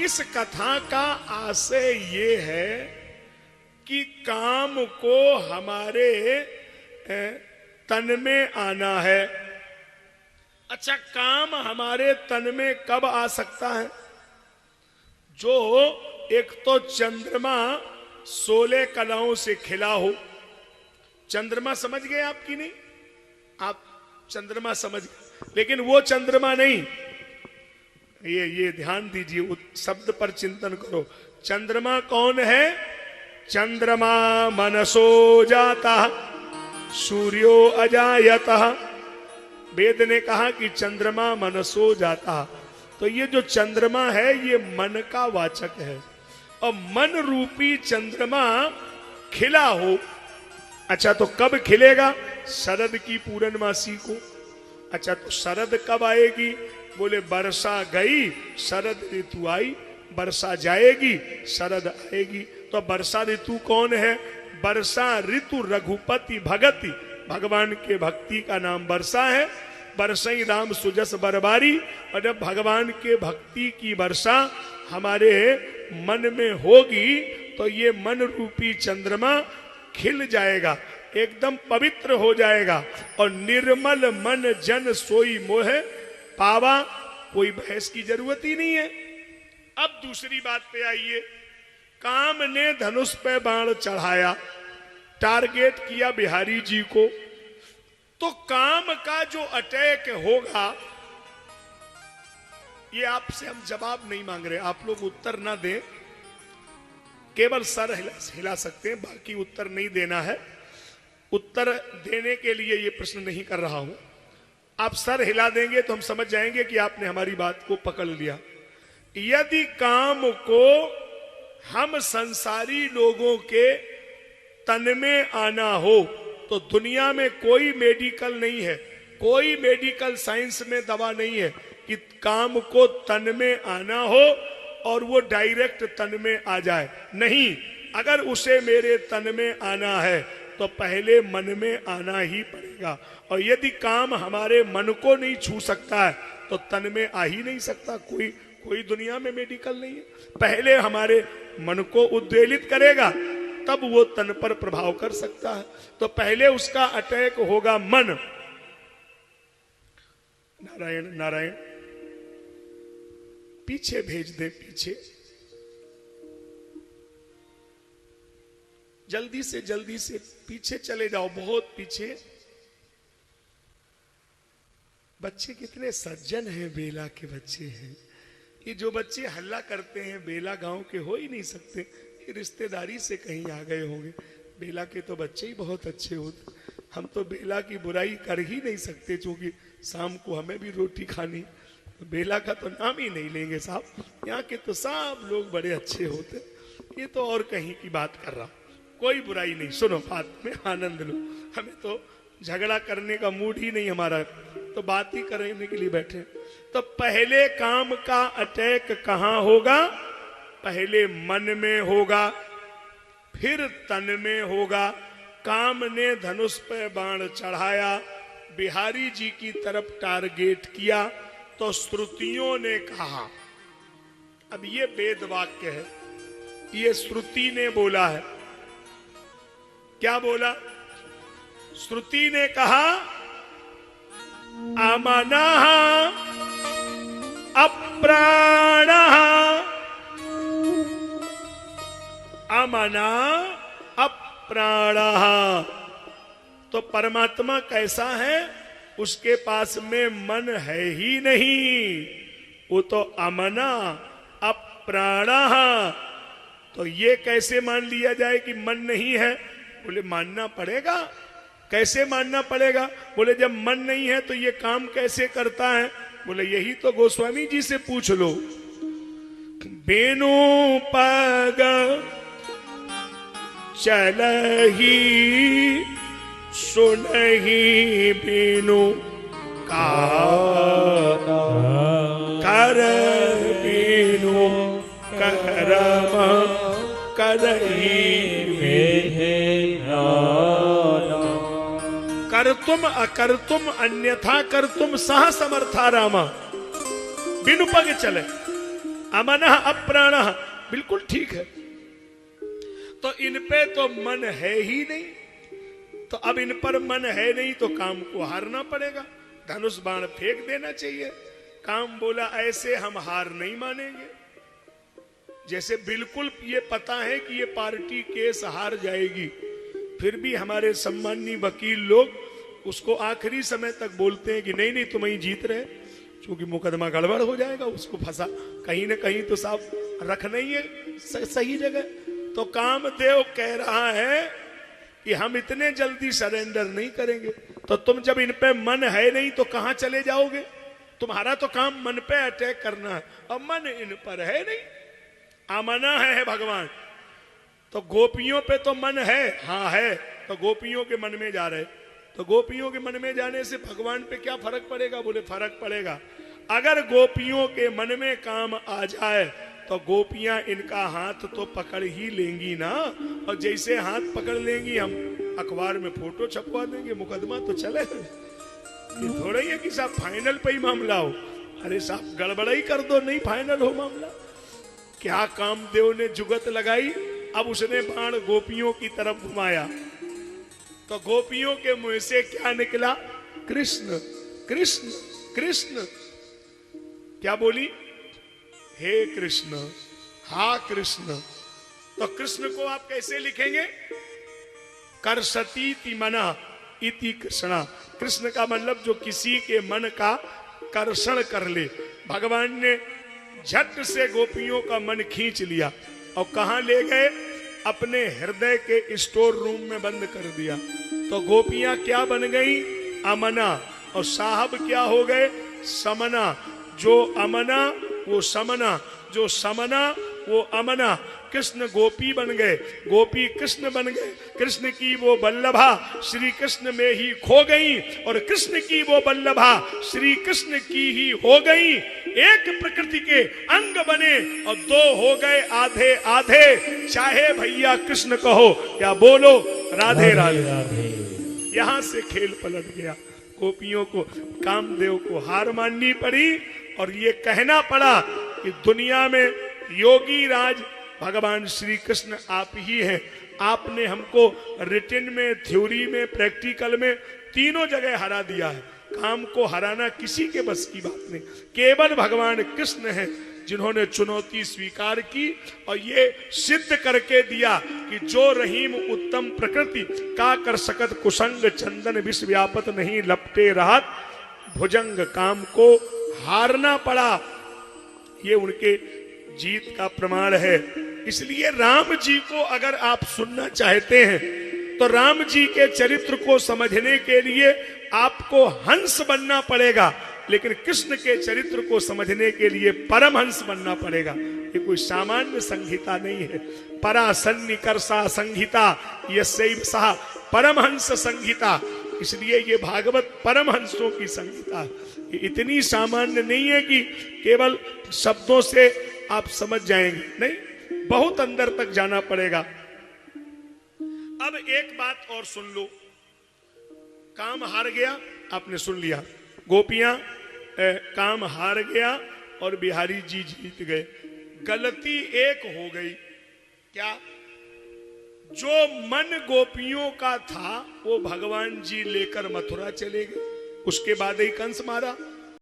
इस कथा का आशय ये है कि काम को हमारे तन में आना है। अच्छा, काम हमारे तन में कब आ सकता है? जो एक तो चंद्रमा 16 कलाओं से खिला हो। चंद्रमा समझ गए आपकी नहीं? आप चंद्रमा समझ गए, लेकिन वो चंद्रमा नहीं। ये ध्यान दीजिए, शब्द पर चिंतन करो। चंद्रमा कौन है? चंद्रमा मनसो जाता सूर्यो अजायतः। वेद ने कहा कि चंद्रमा मनसो जाता। तो ये जो चंद्रमा है ये मन का वाचक है, और मन रूपी चंद्रमा खिला हो। अच्छा, तो कब खिलेगा? शरद की पूर्णमासी को। अच्छा, तो शरद कब आएगी? बोले वर्षा गई, शरद ऋतु आई। वर्षा जाएगी, शरद आएगी। तो वर्षा ऋतु कौन है? वर्षा ऋतु रघुपति भगति, भगवान के भक्ति का नाम वर्षा है। वर्षई राम सुजस बरबारी। और जब भगवान के भक्ति की वर्षा हमारे मन में होगी तो ये मन रूपी चंद्रमा खिल जाएगा, एकदम पवित्र हो जाएगा। और निर्मल मन जन सोई मोह पावा। कोई बहस की जरूरत ही नहीं है। अब दूसरी बात पे आइए। काम ने धनुष पे बाण चढ़ाया, टारगेट किया बिहारी जी को। तो काम का जो अटैक होगा, ये आपसे हम जवाब नहीं मांग रहे, आप लोग उत्तर ना दें, केवल सर हिला सकते हैं, बाकी उत्तर नहीं देना है। उत्तर देने के लिए ये प्रश्न नहीं कर रहा हूं। आप सर हिला देंगे तो हम समझ जाएंगे कि आपने हमारी बात को पकड़ लिया। यदि काम को हम संसारी लोगों के तन में आना हो तो दुनिया में कोई मेडिकल नहीं है, कोई मेडिकल साइंस में दवा नहीं है कि काम को तन में आना हो और वो डायरेक्ट तन में आ जाए। नहीं, अगर उसे मेरे तन में आना है तो पहले मन में आना ही पड़ेगा। और यदि काम हमारे मन को नहीं छू सकता है तो तन में आ ही नहीं सकता। कोई दुनिया में मेडिकल नहीं है। पहले हमारे मन को उद्वेलित करेगा तब वो तन पर प्रभाव कर सकता है। तो पहले उसका अटैक होगा मन। नारायण नारायण, पीछे भेज दे, पीछे जल्दी से पीछे चले जाओ, बहुत पीछे। बच्चे कितने सज्जन हैं, बेला के बच्चे हैं। ये जो बच्चे हल्ला करते हैं बेला गांव के हो ही नहीं सकते, ये रिश्तेदारी से कहीं आ गए होंगे। बेला के तो बच्चे ही बहुत अच्छे होते। हम तो बेला की बुराई कर ही नहीं सकते, क्योंकि शाम को हमें भी रोटी खानी। बेला का तो नाम ही नहीं लेंगे साहब। यहाँ के तो सब लोग बड़े अच्छे होते। ये तो और कहीं की बात कर रहा, कोई बुराई नहीं। सुनो, बात में आनंद लो। हमें तो झगड़ा करने का मूड ही नहीं हमारा, तो बात ही करने के लिए बैठे। तो पहले काम का अटैक कहाँ होगा? पहले मन में होगा, फिर तन में होगा। काम ने धनुष पे बाण चढ़ाया, बिहारी जी की तरफ टारगेट किया, तो श्रुतियों ने कहा। अब ये वेद वाक्य है, ये श्रुति ने बोला है। क्या बोला? श्रुति ने कहा अमनः अप्राणः, अमना अप्राणः। तो परमात्मा कैसा है? उसके पास में मन है ही नहीं, वो तो अमना अप्राणः। तो ये कैसे मान लिया जाए कि मन नहीं है? बोले मानना पड़ेगा। कैसे मानना पड़ेगा? बोले जब मन नहीं है तो ये काम कैसे करता है? बोले यही तो गोस्वामी जी से पूछ लो। बेनु पग चलही सुनही बेनु का कर बेनु करम करही कर तुम अकर तुम अन्यथा कर तुम सह समर्था रामा। बिनु पग चले, अमनः अप्राणः, बिल्कुल ठीक है। तो इन पे तो मन है ही नहीं, तो अब इन पर मन है नहीं तो काम को हारना पड़ेगा, धनुष बाण फेंक देना चाहिए। काम बोला ऐसे हम हार नहीं मानेंगे। जैसे बिल्कुल ये पता है कि ये पार्टी केस हार जाएगी, फिर भी हमारे सम्मानी वकील लोग उसको आखिरी समय तक बोलते हैं कि नहीं नहीं तुम ही जीत रहे, क्योंकि मुकदमा गड़बड़ हो जाएगा, उसको फंसा कहीं ना कहीं तो साफ रखना ही है सही जगह। तो कामदेव कह रहा है कि हम इतने जल्दी सरेंडर नहीं करेंगे। तो तुम जब इन पे मन है नहीं तो कहां चले जाओगे? तुम्हारा तो काम मन पे अटैक करना है, और मन इन पर है नहीं। आमना है भगवान। तो गोपियों पे तो मन है, हाँ है, तो गोपियों के मन में जा रहे। तो गोपियों के मन में जाने से भगवान पे क्या फर्क पड़ेगा? बोले फर्क पड़ेगा। अगर गोपियों के मन में काम आ जाए तो गोपियां इनका हाथ तो पकड़ ही लेंगी ना, और जैसे हाथ पकड़ लेंगी हम अखबार में फोटो छपवा देंगे, मुकदमा तो चले। ये थोड़ा ही है कि साहब फाइनल पे ही मामला हो। अरे साहब गड़बड़ा ही कर दो, नहीं फाइनल हो मामला। क्या कामदेव ने जुगत लगाई, अब उसने बाण गोपियों की तरफ घुमाया तो गोपियों के मुंह से क्या निकला? कृष्ण कृष्ण कृष्ण। क्या बोली? हे कृष्ण, हा कृष्ण। तो कृष्ण को आप कैसे लिखेंगे? कर्षति मना इति कृष्णा। कृष्ण का मतलब जो किसी के मन का कर्षण कर ले। भगवान ने झट से गोपियों का मन खींच लिया और कहां ले गए? अपने हृदय के स्टोर रूम में बंद कर दिया। तो गोपियां क्या बन गई? अमना, और साहब क्या हो गए? समना। जो अमना वो समना, जो समना वो अमना। कृष्ण गोपी बन गए, गोपी कृष्ण बन गए। कृष्ण की वो बल्लभा श्री कृष्ण में ही खो गई, और कृष्ण की वो बल्लभा श्री कृष्ण की ही हो गई। एक प्रकृति के अंग बने और दो हो गए आधे आधे। चाहे भैया कृष्ण कहो या बोलो राधे राधे राधे। यहां से खेल पलट गया। गोपियों को, कामदेव को हार माननी पड़ी और ये कहना पड़ा कि दुनिया में योगी राज भगवान श्री कृष्ण आप ही हैं। आपने हमको रिटन में, थ्योरी में, प्रैक्टिकल में तीनों जगह हरा दिया है। काम को हराना किसी के बस की बात नहीं। केवल भगवान कृष्ण हैं जिन्होंने चुनौती स्वीकार की और ये सिद्ध करके दिया कि जो रहीम उत्तम प्रकृति का कर सकत कुसंग चंदन विष व्यापत नहीं लपटे राहत भुजंग। काम को हारना पड़ा, ये उनके जीत का प्रमाण है। इसलिए राम जी को अगर आप सुनना चाहते हैं तो राम जी के चरित्र को समझने के लिए आपको हंस बनना पड़ेगा, लेकिन कृष्ण के चरित्र को समझने के लिए परमहंस बनना पड़ेगा। ये कोई सामान्य संहिता नहीं है। परासन्निकर्षा संहिता यस्यैव सहा परमहंस संहिता। इसलिए ये भागवत परमहंसों की संहिता। ये इतनी सामान्य नहीं है कि केवल शब्दों से आप समझ जाएंगे, नहीं, बहुत अंदर तक जाना पड़ेगा। अब एक बात और सुन लो। काम हार गया, आपने सुन लिया। गोपियां काम हार गया और बिहारी जी जीत गए। गलती एक हो गई, क्या? जो मन गोपियों का था वो भगवान जी लेकर मथुरा चले गए। उसके बाद ही कंस मारा।